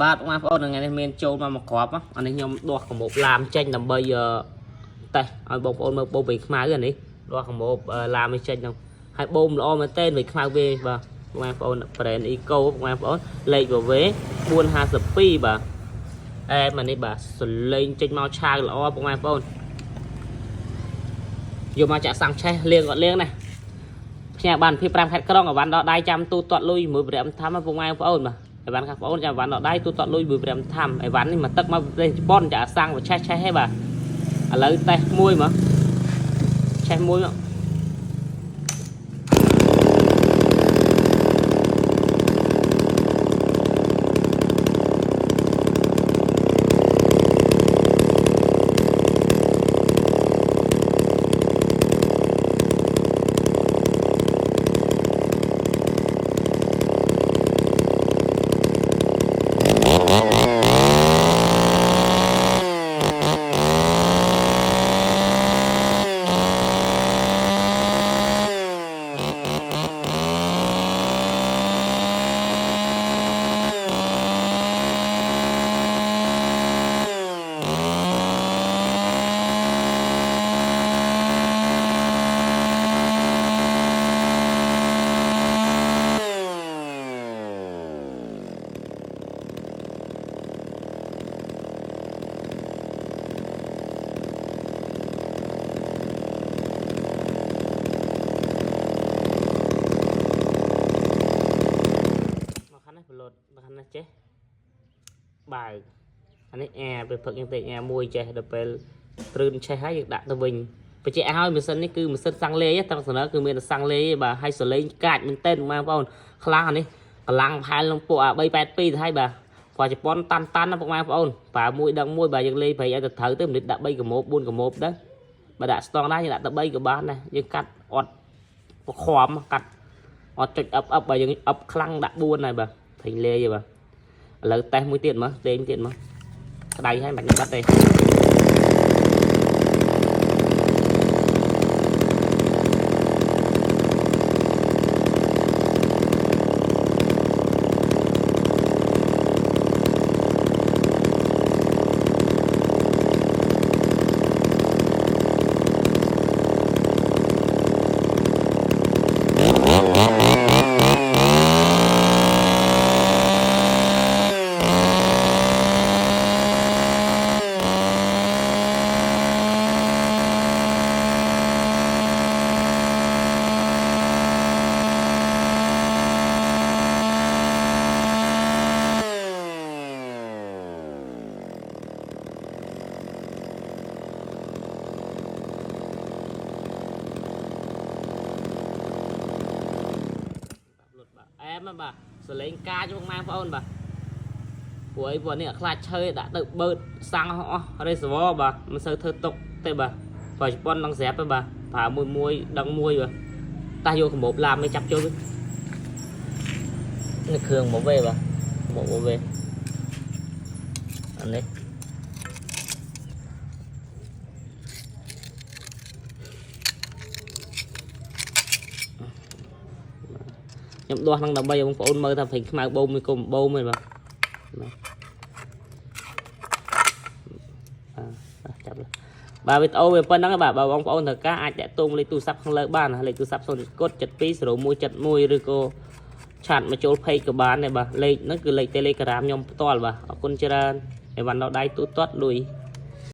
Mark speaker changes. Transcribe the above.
Speaker 1: បាទបងប្អូនថ្ងៃនេះមានចូលមកក្របអានេះខ្ញុំដោះកមុំឡាមចេញដើម្បីតេះឲ្យបងប្អូនមើលបូមវិញខ្មៅអានេះដោះកមុំឡាមចេញហ្នឹងហើយបូមល្អមែនទែនវិញខ្មៅវាបាទបងប្អូន brand Eco បងប្អូនលេខវ៉េ452បាទអែមនេះបាទសលេងចេញមកឆាវល្អបងប្អូនយកមកចាក់សាំងឆេះលៀងគាត់លៀងណាផ្ញើបាន25ខេត្តក្រុងអវ៉ាន់ដល់ដៃចាំទូទាត់លុយមួយ5ថាមកបងប្អូនបាទអីវ៉ាន់បងប្អូនចាំអីវ៉ាន់ដល់ដៃទូទាត់លុយមួយ5ថាអីវ៉ាន់នេះមកទឹកមកប្រទេសជប៉ុនចាក់សាំងឆេះហេបាទឥឡូវតេស្តមួយមកឆេះមួយមកចេះបើអានេះពេលព្រឹកយើងតែមួយចេះដល់ពេលត្រឺនឆេះហើយយើងដាក់ទៅវិញបញ្ជាក់ឲ្យម៉ាស៊ីននេះគឺម៉ាស៊ីនសាំងលេត្រង់សំណើគឺមានសាំងលេបាទហើយសលេងកាច់មែនទែនបងប្អូនខ្លាំងអានេះកម្លាំងផែលក្នុងពួក382ទៅហើយបាទព្រោះជប៉ុនតាន់ណាបងប្អូនប្រើមួយដឹងមួយបាទយើងលេប្រៃឲ្យទៅត្រូវទៅមិនដាក់3កម៉ូប4កម៉ូបទៅបើដាក់ស្តង់ដែរយើងដាក់ទៅ3ក៏បានដែរយើងកាត់អត់ប្រខំកាត់អត់ចុចអឹបបើយើងអឹបខ្លាំងដាក់4ហើយបាទពេញលេទេបាទឥឡូវតេស្តមួយទៀតមកលេងទៀតមកក្តៅហើយមិនបាត់ទេបាទសលេងកាជបងប្អូនបាទព្រោះអីព្រោះនេះខ្លាចឈើដាក់ទៅបឺតសាំងអស់រេសវ៉បាទមិនសូវធ្វើទុកទេបាទព្រោះជប៉ុននឹងស្រាប់ទេបាទប្រើមួយដឹងមួយបាទតាយកកម្របឡាមនេះចាប់ចូលនេះគ្រឿងមកវេបាទមកវេអានេះខ្ញុំដោះនឹងដើម្បីឲ្យបងប្អូនមើលថាព្រេងខ្មៅបូមមួយកុំបូមទេបាទចាប់បាទវីដេអូវាប៉ុណ្ណឹងបាទបើបងប្អូនត្រូវការអាចតាក់ទងលេខទូរស័ព្ទខាងលើបានលេខទូរស័ព្ទ0 កុដ 720171ឬក៏ឆាតមកចូល page ក៏បានដែរបាទលេខហ្នឹងគឺលេខ Telegram ខ្ញុំផ្ទាល់បាទអរគុណច្រើនអីវ៉ាន់ដល់ដៃទូទាត់លុយ